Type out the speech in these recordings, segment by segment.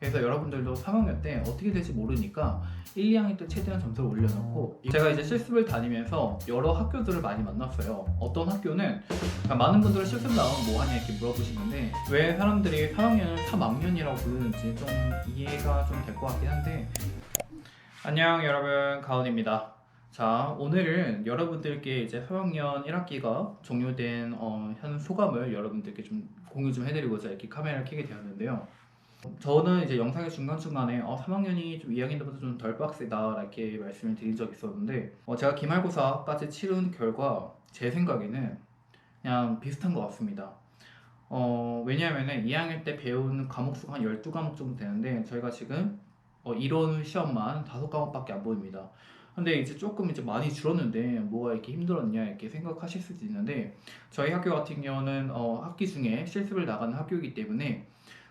그래서 여러분들도 3학년 때 어떻게 될지 모르니까 1, 2학년 때 최대한 점수를 올려놓고, 제가 이제 실습을 다니면서 여러 학교들을 많이 만났어요. 어떤 학교는, 그러니까 많은 분들은 실습 나오면 뭐 하냐 이렇게 물어보시는데 왜 사람들이 3학년을 3학년이라고 부르는지 좀 이해가 좀 될 것 같긴 한데. 안녕 여러분, 가온입니다. 자, 오늘은 여러분들께 이제 3학년 1학기가 종료된 현 소감을 여러분들께 좀 공유 좀 해드리고자 이렇게 카메라를 켜게 되었는데요. 저는 이제 영상의 중간중간에 3학년이 좀 2학년 때보다 좀 덜 빡세다 이렇게 말씀을 드린 적이 있었는데, 제가 기말고사까지 치른 결과 제 생각에는 그냥 비슷한 것 같습니다. 왜냐하면 2학년 때 배운 과목 수가 한 12과목 정도 되는데 저희가 지금 이론 시험만 5과목밖에 안 보입니다. 근데 이제 조금 이제 많이 줄었는데 뭐가 이렇게 힘들었냐 이렇게 생각하실 수도 있는데, 저희 학교 같은 경우는 학기 중에 실습을 나가는 학교이기 때문에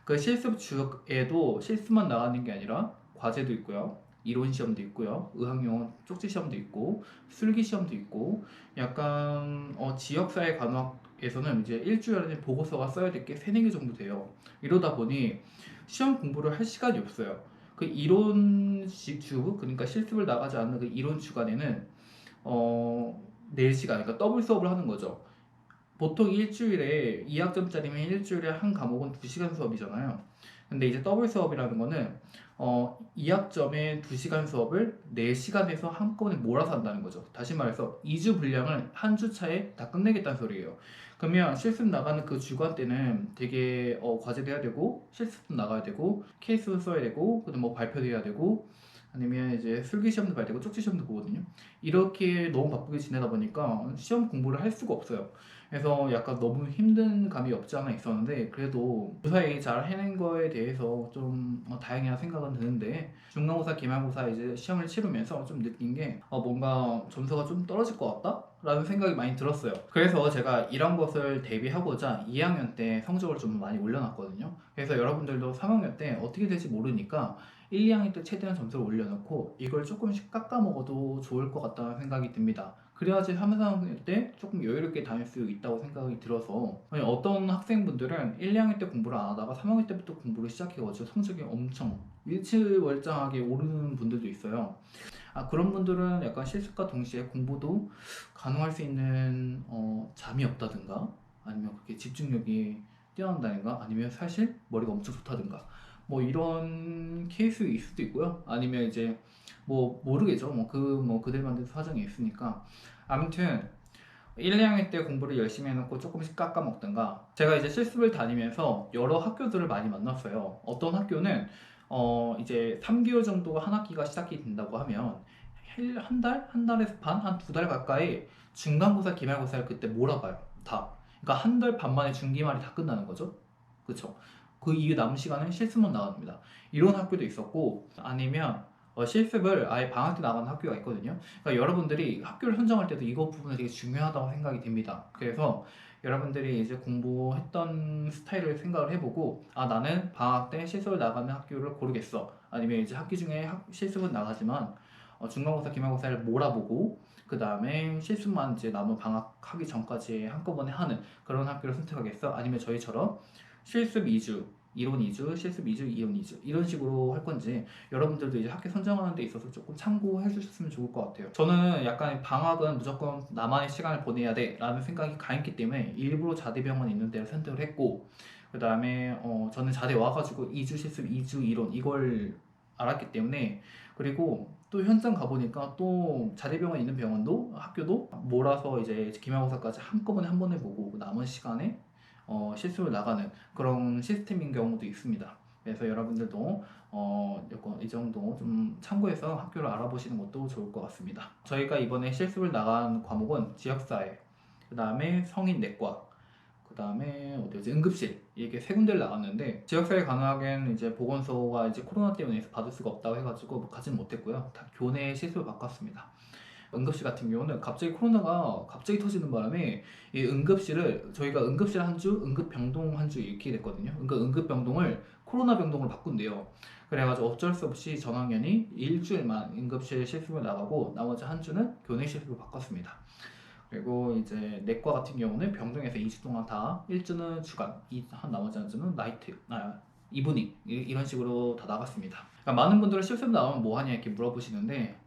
그 실습 주에도 실습만 나가는 게 아니라 과제도 있고요, 이론 시험도 있고요, 의학용어 쪽지 시험도 있고, 술기 시험도 있고, 약간 지역사회 간호학에서는 이제 일주일에 보고서가 써야 될 게 3-4개 정도 돼요. 이러다 보니 시험 공부를 할 시간이 없어요. 그 이론식 주, 그러니까 실습을 나가지 않는 그 이론 주간에는 4시간, 그러니까 더블 수업을 하는 거죠. 보통 일주일에 2학점짜리면 일주일에 한 과목은 2시간 수업이잖아요. 근데 이제 더블 수업이라는 거는 2학점에 2시간 수업을 4시간에서 한꺼번에 몰아서 한다는 거죠. 다시 말해서 2주 분량을 한 주 차에 다 끝내겠다는 소리예요. 그러면 실습 나가는 그 주간 때는 되게 과제도 해야 되고, 실습도 나가야 되고, 케이스도 써야 되고, 그다음 뭐 발표도 해야 되고, 아니면 이제 술기 시험도 봐야 되고, 쪽지 시험도 보거든요. 이렇게 너무 바쁘게 지내다 보니까 시험 공부를 할 수가 없어요. 그래서 약간 너무 힘든 감이 없지 않아 있었는데, 그래도 무사히 잘 해낸 거에 대해서 좀 다행이라 생각은 드는데, 중간고사, 기말고사 이제 시험을 치르면서 좀 느낀 게 뭔가 점수가 좀 떨어질 것 같다? 라는 생각이 많이 들었어요. 그래서 제가 이런 것을 대비하고자 2학년 때 성적을 좀 많이 올려놨거든요. 그래서 여러분들도 3학년 때 어떻게 될지 모르니까 1, 2학년 때 최대한 점수를 올려놓고 이걸 조금씩 깎아 먹어도 좋을 것 같다는 생각이 듭니다. 그래야지 3, 4학년 때 조금 여유롭게 다닐 수 있다고 생각이 들어서, 아니, 어떤 학생분들은 1, 2학년 때 공부를 안 하다가 3학년 때부터 공부를 시작해가지고 성적이 엄청 일치월장하게 오르는 분들도 있어요. 그런 분들은 약간 실습과 동시에 공부도 가능할 수 있는 잠이 없다든가, 아니면 그렇게 집중력이 뛰어난다든가, 아니면 사실 머리가 엄청 좋다든가, 뭐 이런 케이스일 수도 있고요. 아니면 이제 뭐 모르겠죠. 뭐 그들만의 사정이 있으니까. 아무튼 1, 2학년 때 공부를 열심히 해놓고 조금씩 깎아 먹든가. 제가 이제 실습을 다니면서 여러 학교들을 많이 만났어요. 어떤 학교는 이제 3개월 정도가 한 학기가 시작이 된다고 하면 한 달? 한 달에서 반? 한 2달 가까이 중간고사, 기말고사를 그때 몰아봐요. 다. 그러니까 한 달 반 만에 중기말이 다 끝나는 거죠. 그쵸? 그 이후 남은 시간은 실습만 나갑니다. 이런 학교도 있었고, 아니면 실습을 아예 방학 때 나가는 학교가 있거든요. 그러니까 여러분들이 학교를 선정할 때도 이거 부분이 되게 중요하다고 생각이 됩니다. 그래서 여러분들이 이제 공부했던 스타일을 생각을 해보고, 나는 방학 때 실습을 나가는 학교를 고르겠어. 아니면 이제 학기 중에 실습은 나가지만 중간고사, 기말고사를 몰아보고 그 다음에 실습만 이제 남은 방학하기 전까지 한꺼번에 하는 그런 학교를 선택하겠어? 아니면 저희처럼 실습 2주, 이론 2주, 실습 2주, 이론 2주 이런 식으로 할 건지, 여러분들도 이제 학교 선정하는 데 있어서 조금 참고해 주셨으면 좋을 것 같아요. 저는 약간 방학은 무조건 나만의 시간을 보내야 돼 라는 생각이 강했기 때문에 일부러 자대병원 있는 데를 선택을 했고, 그 다음에 저는 자대 와가지고 2주 실습, 2주 이론 이걸 알았기 때문에, 그리고 또 현장 가보니까 또 자대병원 있는 병원도 학교도 몰아서 이제 기말고사까지 한꺼번에 한 번에 보고 남은 시간에 실습을 나가는 그런 시스템인 경우도 있습니다. 그래서 여러분들도 이 정도 좀 참고해서 학교를 알아보시는 것도 좋을 것 같습니다. 저희가 이번에 실습을 나간 과목은 지역사회, 그 다음에 성인내과, 그 다음에 어디였지? 응급실, 이게 3군데를 나갔는데, 지역사회 간호학은 이제 보건소가 이제 코로나 때문에 받을 수가 없다고 해가지고 가진 못했고요. 다 교내 실습을 바꿨습니다. 응급실 같은 경우는 갑자기 코로나가 갑자기 터지는 바람에 이 응급실을 저희가 응급실 한 주, 응급병동 한 주 이렇게 됐거든요. 그러니까 응급병동을 코로나 병동으로 바꾼대요. 그래가지고 어쩔 수 없이 전학년이 일주일만 응급실 실습을 나가고 나머지 한 주는 교내 실습을 바꿨습니다. 그리고 이제 내과 같은 경우는 병동에서 2주 동안 다 1주는 주간, 나머지 한 주는 나이트, 이브닝 이런 식으로 다 나갔습니다. 그러니까 많은 분들은 실습 나오면 뭐 하냐 이렇게 물어보시는데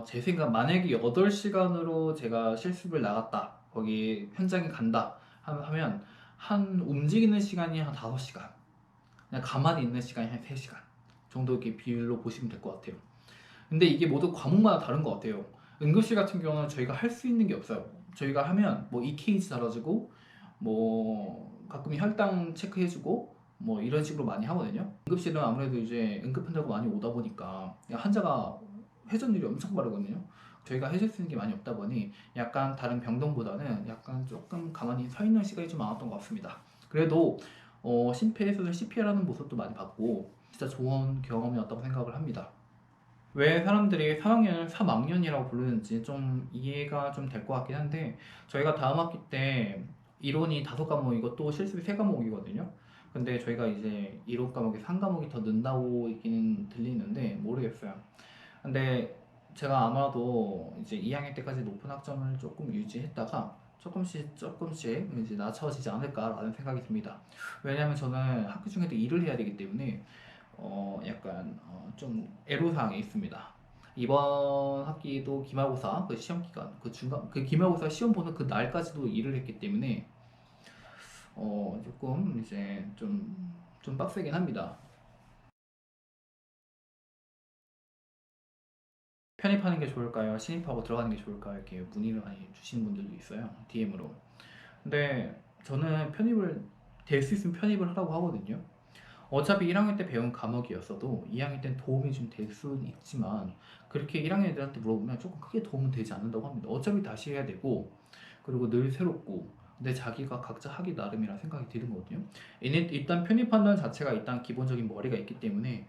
제 생각 만약에 8시간으로 제가 실습을 나갔다 거기 현장에 간다 하면 한 움직이는 시간이 한 5시간 그냥 가만히 있는 시간이 한 3시간 정도 이렇게 비율로 보시면 될 것 같아요. 근데 이게 모두 과목마다 다른 것 같아요. 응급실 같은 경우는 저희가 할 수 있는 게 없어요. 저희가 하면 뭐 EKG 달아주고 뭐 가끔 혈당 체크해주고 뭐 이런 식으로 많이 하거든요. 응급실은 아무래도 이제 응급 환자가 많이 오다 보니까 환자가 회전율이 엄청 빠르거든요. 저희가 해줄 수 있는 게 많이 없다 보니 약간 다른 병동보다는 약간 조금 가만히 서 있는 시간이 좀 많았던 것 같습니다. 그래도 심폐소생 CPR하는 모습도 많이 봤고 진짜 좋은 경험이었다고 생각을 합니다. 왜 사람들이 4학년을 3학년이라고 부르는지 좀 이해가 좀 될 것 같긴 한데 저희가 다음 학기 때 이론이 5과목이고 또 실습이 3과목이거든요. 근데 저희가 이제 이론 과목이 3과목이 더 는다고 얘기는 들리는데 모르겠어요. 근데 제가 아마도 이제 2학년 때까지 높은 학점을 조금 유지했다가 조금씩 이제 낮춰지지 않을까라는 생각이 듭니다. 왜냐하면 저는 학교 중에도 일을 해야 되기 때문에 약간 좀 애로사항이 있습니다. 이번 학기도 기말고사 그 시험 기간 그 중간 그 기말고사 시험 보는 그 날까지도 일을 했기 때문에 조금 이제 좀 빡세긴 합니다. 편입하는 게 좋을까요? 신입하고 들어가는 게 좋을까요? 이렇게 문의를 많이 주시는 분들도 있어요. DM으로. 근데 저는 편입을 될 수 있으면 편입을 하라고 하거든요. 어차피 1학년 때 배운 과목이었어도 2학년 때는 도움이 좀 될 수는 있지만 그렇게 1학년 애들한테 물어보면 조금 크게 도움은 되지 않는다고 합니다. 어차피 다시 해야 되고 그리고 늘 새롭고 근데 자기가 각자 하기 나름이라 생각이 드는 거거든요. 일단 편입한다는 자체가 일단 기본적인 머리가 있기 때문에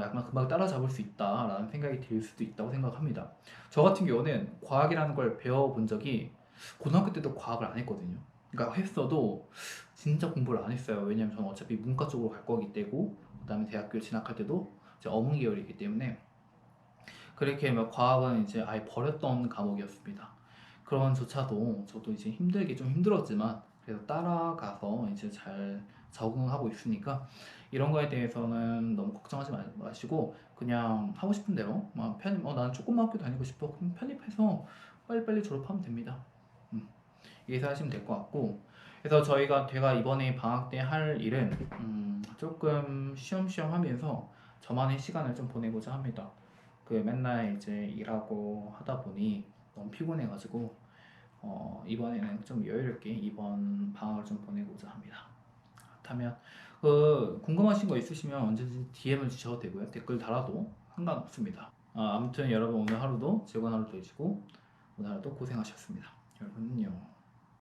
약간 금방 따라잡을 수 있다라는 생각이 들 수도 있다고 생각합니다. 저 같은 경우는 과학이라는 걸 배워본 적이 고등학교 때도 과학을 안 했거든요. 그러니까 했어도 진짜 공부를 안 했어요. 왜냐면 저는 어차피 문과 쪽으로 갈 거기 때고 그다음에 대학교 진학할 때도 이제 어문 계열이기 때문에 그렇게 막 과학은 이제 아예 버렸던 과목이었습니다. 그런 조차도 저도 이제 힘들게 좀 힘들었지만 그래서 따라가서 이제 잘 적응하고 있으니까 이런 거에 대해서는 너무 걱정하지 마시고 그냥 하고 싶은 대로 나는 조금만 학교 다니고 싶어 그럼 편입해서 빨리빨리 졸업하면 됩니다. 음, 이해서 하시면 될 것 같고 그래서 제가 이번에 방학 때 할 일은 조금 쉬엄쉬엄 하면서 저만의 시간을 좀 보내고자 합니다. 그 맨날 이제 일하고 하다 보니 너무 피곤해가지고 이번에는 좀 여유롭게 이번 방학을 좀 보내고자 합니다. 그렇다면 그 궁금하신 거 있으시면 언제든지 DM을 주셔도 되고요. 댓글 달아도 상관없습니다. 아무튼 여러분 오늘 하루도 즐거운 하루 되시고 오늘 하루도 고생하셨습니다. 여러분은요.